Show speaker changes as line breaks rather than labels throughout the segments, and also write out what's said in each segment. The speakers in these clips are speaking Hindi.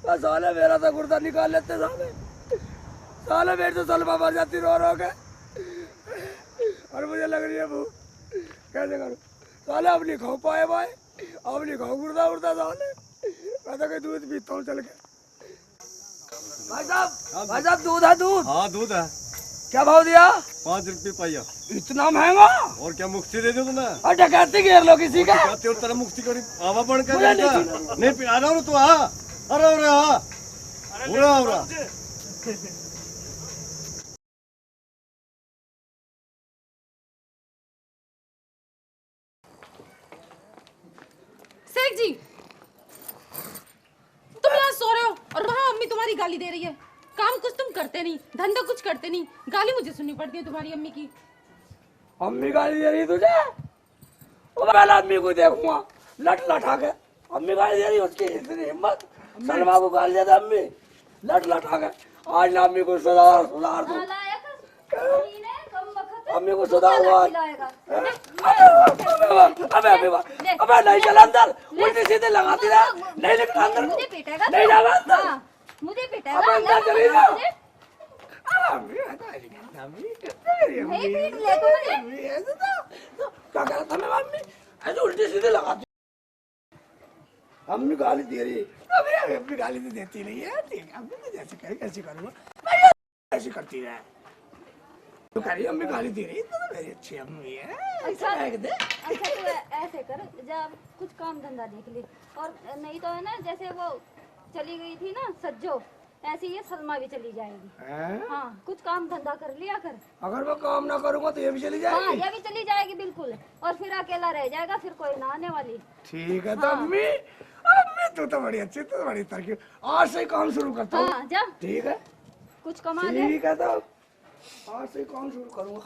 बस साले मेरा तो गुर्दा निकाल लेते साले। साले मेरे तो सलमा मर जाती रो रो के। और मुझे लग रही है भूख, कैसे करूँ? साले अब नहीं खाओ पाए भाई, अब नहीं खाओ गुर्दा उर्दा साले। मैं तो कहीं दूध पीता हूँ चल के। भाई साहब दूध है दूध?
हाँ दूध है।
क्या भाव दिया?
5 रुपये पाइया।
इतना महंगा?
और क्या मुफ्ती दे दो तुमने?
और डकैती घेर लो किसी का?
और तेरा मुफ्ती करी आवा बन कर नहीं आ रहा हूँ तू आ। अरे हाँ पूरा हो रहा।
शेख जी, तुम यहाँ सो रहे हो और वहाँ अम्मी तुम्हारी गाली दे रही है। काम कुछ तुम करते नहीं, धंधा कुछ करते नहीं, गाली मुझे सुननी पड़ती है तुम्हारी अम्मी की।
अम्मी गाली दे रही तुझे? पहले अम्मी को देखूंगा लट लटा के। अम्मी गाली दे रही, उसकी इतनी हिम्मत। सलमा को गाली दे अम्मी लट लटा के। आज ना अम्मी को सुधार सुधार दो, अम्मी को सुधार दो। अबे नहीं चला अंदर, उल्टी सीधे लगाती रहा। नहीं निकला अंदर, नहीं जाना अंदर,
मुझे पिटेगा।
अब अंदर चली जा। क्या कह रहा था मैं? अम्मी ऐसे उल्टी सीधे लगाती। अम्मी गाली दे रही, अभी अम्मी गाली तो देती नहीं है। ठीक है, अम्मी तो जैसे कहे कैसे करूँगा, ऐसी करती रहे। तो कह रही अम्मी गाली दे रही तो मेरी अच्छी अम्मी है।
अच्छा तो ऐसे कर, जब कुछ काम धंधा देख ले। और नहीं तो है ना, जैसे वो चली गई थी ना सज्जो, ऐसे ये सलमा भी चली जाएगी। हाँ, कुछ काम धंधा कर लिया कर।
अगर मैं काम ना करूँगा तो ये भी चली जाएगी?
हाँ, ये भी चली जाएगी बिल्कुल। और फिर अकेला रह जाएगा, फिर कोई ना आने वाली।
ठीक है तो अम्मी, अम्मी तू तो बड़ी अच्छी, तू तो बड़ी तरक्की। आज से काम शुरू करता हूँ।
हाँ, जा
ठीक है,
कुछ कमा ले।
ठीक है तो आज से काम शुरू करूँगा।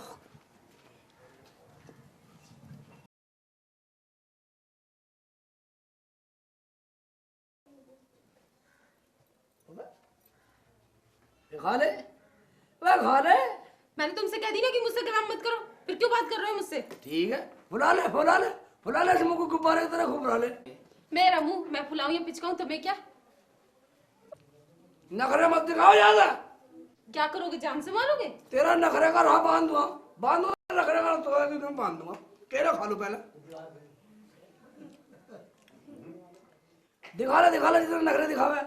खा ले, वह खा ले।
मैंने तुमसे कह दी ना कि मुझसे कलाम मत करो, फिर क्यों बात कर रहे हो मुझसे?
ठीक है, फुला ले फुला ले फुला ले, मुँह को गुब्बारे की तरह खूब फुला ले।
मेरा मुंह मैं फुलाऊं या पिचकाऊं तो मैं क्या?
नखरे मत दिखाओ ज्यादा।
क्या करोगे, जान से मारोगे?
तेरा नखरे का राह बांध दूंगा नखरे का तो एकदम बांध दूंगा। केला खा लो पहले। दिखा ले जितना नखरे दिखावे।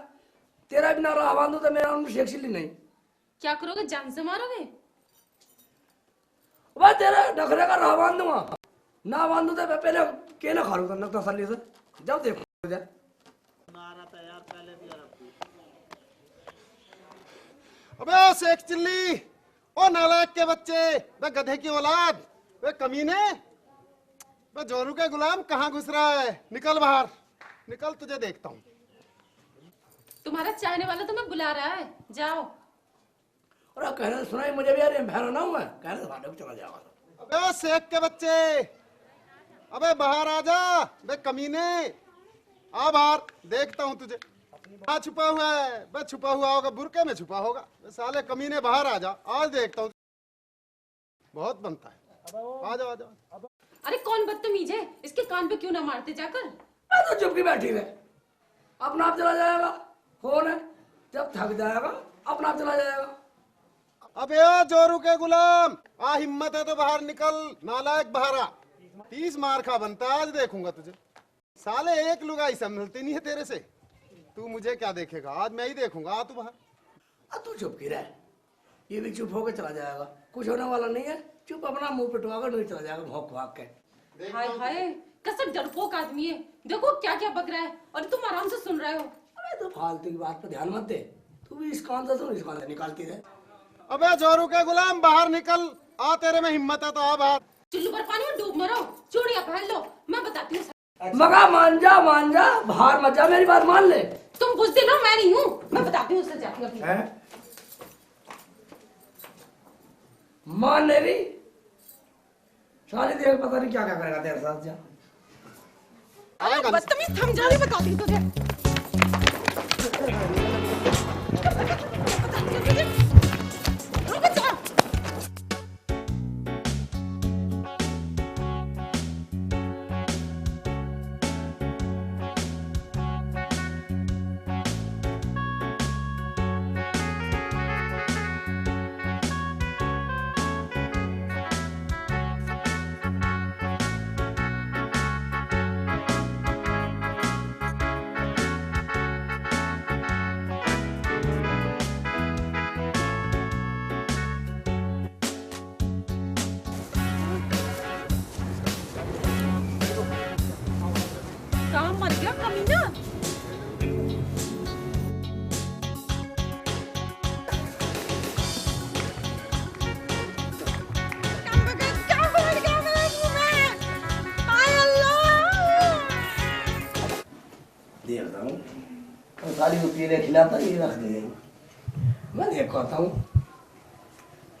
तेरा बिना राह बांधू तो मेरा उनमें शेक्सिली नहीं।
क्या करोगे, जान से मारोगे?
वह तेरे नखरे का राह बांध दूंगा, ना बांधू तो मैं पहले केला खा लूंगा तसल्ली से। जब देखो
अबे ओ शेख चिल्ली, ओ नालायक के बच्चे, वे गधे की औलाद, वे कमीने, वे जोरू के गुलाम कहाँ घुस रहा है? निकल बाहर, निकल, तुझे देखता हूँ।
तुम्हारा चाहने वाला तुम्हें बुला रहा है, जाओ।
और कहने सुनाई मुझे भी, यार बहरा ना हूँ मैं, कहने भाड़े को चला जाएगा।
अबे ओ शेख के बच्चे, अबे बाहर आ जा, वे कमीने, आ बाहर, देखता हूँ तुझे। कहाँ छुपा हुआ है? बस छुपा हुआ होगा, बुरके में छुपा होगा। साले कमीने बाहर आ जा, आज देखता हूँ। बहुत बनता है, आ जाओ आ जाओ।
अरे कौन बदतमीज है, इसके कान पे क्यों ना मारते जाकर?
मैं तो चुप की बैठी रहे, अपना आप चला जाएगा। कौन है, जब थक जाएगा अपना आप चला जाएगा।
अबे ओ जोरू के गुलाम, आ हिम्मत है तो बाहर निकल, नालायक बाहर आ। 30 मार खा बनता, आज देखूंगा तुझे। साले एक लुगाई संभलती नहीं है तेरे से। तू मुझे क्या देखेगा, आज मैं ही देखूंगा। आ तू बाहर।
तू चुप की रह, ये भी चुप होकर चला जाएगा। कुछ होने वाला नहीं है, चुप अपना मुंह पिटवा कर नहीं चला जाएगा भौंक भाग के।
हाय हाय, कसम डरपोक आदमी है। देखो क्या क्या बक रहा है और तुम आराम से सुन रहे हो।
अरे तो फालतू की बात पे ध्यान मत दे, तू भी इस कान से सुन, इस कान से निकालती रहे।
अबे जोरू के गुलाम बाहर निकल, आ तेरे में हिम्मत है तो आ बाहर।
चुल्लू पर पानी में डूब मरो, चूड़ियां पहन लो, मैं बताती हूँ।
मगा मान जा बाहर मत जा, मेरी बात मान ले।
तुम बुज़दिल हो, मैं नहीं हूँ, मैं बताती हूँ उससे जाती हूँ।
मान ले रही सारी देर, पता नहीं क्या क्या करेगा तेरे साथ। जा
अरे बदतमीज, थम जा, बताती हूँ तुझे। गया कमीना।
देखता हूँ तो सारी पीले खिलाता ये रख दे। मैं देख करता हूँ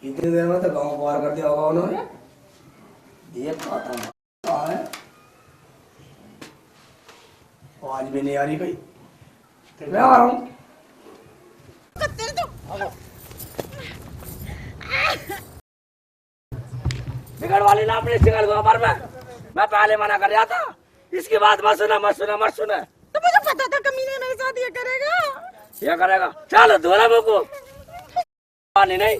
इतनी देर में तो गाँव पार कर दिया होगा उन्होंने। देख पाता हूँ कहाँ है। आज भी नहीं आ रही कहीं। तो मैं आ रहा हूँ। बिगड़ वाली ना अपनी सिंगल गोबर में मैं पहले मना कर रहा था। इसकी बात मत सुना मत सुना मत सुना।
तो मुझे पता था कमीने मेरे साथ ये करेगा।
ये करेगा चलो दोला को पानी नहीं।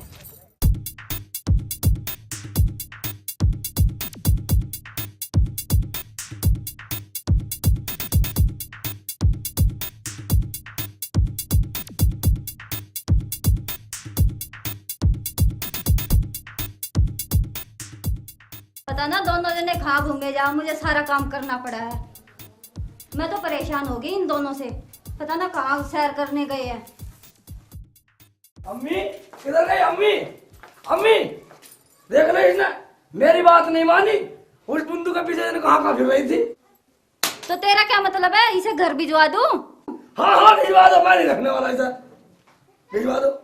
पता ना दोनों जने कहाँ घूमे जा, मुझे सारा काम करना पड़ा है। मैं तो परेशान हो गई इन दोनों से। पता ना कहाँ सैर करने गए हैं।
अम्मी किधर गई अम्मी? अम्मी देख ले इसने मेरी बात नहीं मानी। उस बुंदू के पीछे कहाँ फिर रही थी।
तो तेरा क्या मतलब है, इसे घर भिजवा दूं?
हाँ हाँ भिजवा दो, मैं नहीं रखने वाला इसे। भिजवा दो।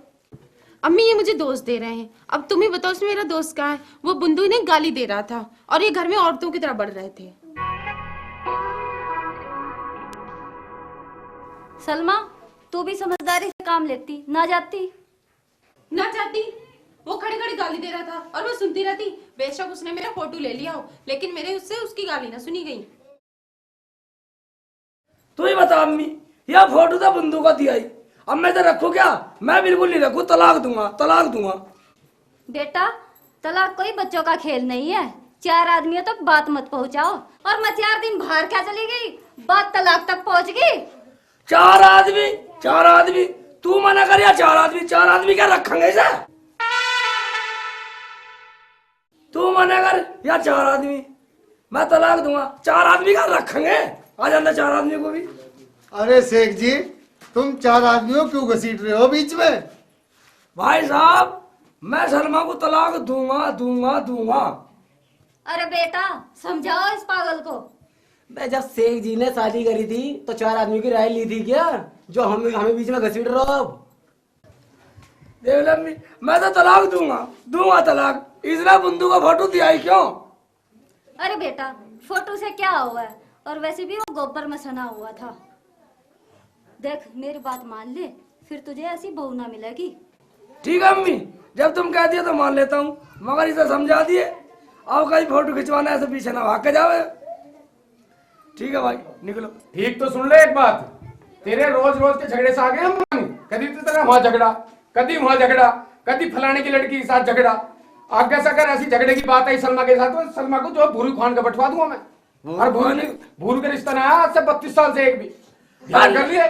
अम्मी ये मुझे दोस्त दे रहे हैं। अब तुम ही बताओ उसमें मेरा दोस्त कहाँ है? वो बुंदू इन्हें गाली दे रहा था और ये घर में औरतों की तरह बढ़ रहे थे।
सलमा तू भी समझदारी से काम लेती ना जाती।
ना चाहती। वो खड़ी खड़ी गाली दे रहा था और मैं सुनती रहती। बेशक उसने मेरा फोटो ले लिया हो लेकिन मेरे उससे उसकी गाली ना सुनी गई।
तू ही बता अम्मी, यह फोटो तो बुंदू का दिया ही। अब मैं तो रखू क्या? मैं बिल्कुल नहीं रखू, तलाक दूंगा तलाक दूंगा।
बेटा तलाक कोई बच्चों का खेल नहीं है। 4 आदमियों तक बात मत पहुंचाओ। और मैं 4 दिन बाहर क्या चली गई, बात तलाक तक पहुंच गई।
4 आदमी 4 आदमी तू मना कर या 4 आदमी? 4 आदमी क्या रखेंगे इसे? तू मना कर या 4 आदमी? मैं तलाक दूंगा। 4 आदमी क्या रखेंगे? आ जाना 4 आदमी को भी।
अरे शेख जी तुम 4 आदमियों क्यों घसीट रहे हो बीच में?
भाई साहब मैं सलमा को तलाक दूंगा दूंगा दूंगा।
अरे बेटा समझाओ इस पागल को।
मैं जब शेख जी ने शादी करी थी तो 4 आदमी की राय ली थी क्या, जो हमें बीच में घसीट रहे हो? अब
देख लम्बी मैं तो तलाक दूंगा दूंगा तलाक। इसने बुंदू का फोटो दिया ही क्यों?
अरे बेटा फोटो से क्या हुआ है, और वैसे भी वो गोबर में सना हुआ था। देख मेरी बात मान ले, फिर तुझे ऐसी बहू ना मिलेगी।
ठीक है अम्मी, जब तुम कह दिए तो मान लेता हूँ, मगर इसे समझा दिए अब कहीं फोटो खिंचवाना ऐसे पीछे ना भाग के जावे। ठीक है भाई निकलो।
ठीक तो सुन ले एक बात, तेरे रोज रोज के झगड़े से आ गए हम। कभी तो तेरा वहां झगड़ा, कभी वहां झगड़ा, कभी फलाने की लड़की के साथ झगड़ा। आगे से अगर ऐसी झगड़े की बात आई सलमा के साथ तो सलमा को जो भूरी खान का बंटवा दूंगा मैं। और भूरू का रिश्ता ना आया आज से 32 साल से एक भी। ध्यान कर लिए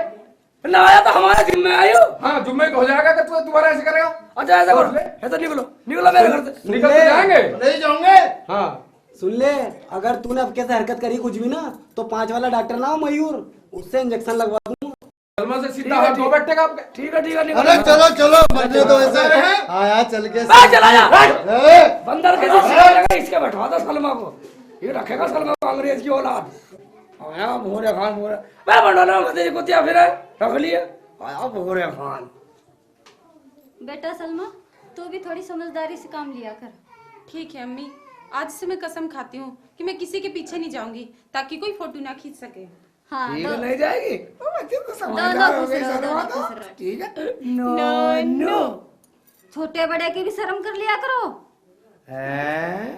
ना आया तो हमारे जिम्मे आयो।
हाँ जुम्मे को हो जाएगा कि तू दोबारा ऐसे करेगा।
अच्छा ऐसा करो, ऐसा निकलो निकलो मेरे घर से।
निकल तो जाएंगे
नहीं जाओगे?
हाँ
सुन ले, अगर तूने अब कैसे हरकत करी कुछ भी ना तो 5 वाला डॉक्टर ना हो मयूर, उससे इंजेक्शन लगवा दूंगा।
सलमा से सीधा हाथ दो बैठेगा आपके।
ठीक है निकलो।
अरे चलो चलो बनने दो ऐसे। हाँ यार चल के
चला जा
ए,
बंदर के जैसे इसके बैठवा दो सलमा को। ये रखेगा सलमा को अंग्रेज की औलाद। आया भोरे खान भोरे मैं मंडला में तेरी कुतिया फिर रख लिए। आया भोरे खान।
बेटा सलमा तू भी थोड़ी समझदारी से काम लिया कर।
ठीक है अम्मी, आज से मैं कसम खाती हूँ कि मैं किसी के पीछे नहीं जाऊंगी ताकि कोई फोटो ना खींच सके।
हाँ
ठीक
दो,
है नहीं जाएगी तो बच्चे को
दोनों
समझदार हो
खुश
गई
रहो,
सलमा
दोनों
तो।
खुश रहो।
ठीक है नो नो
छोटे बड़े की भी शर्म कर लिया करो।
है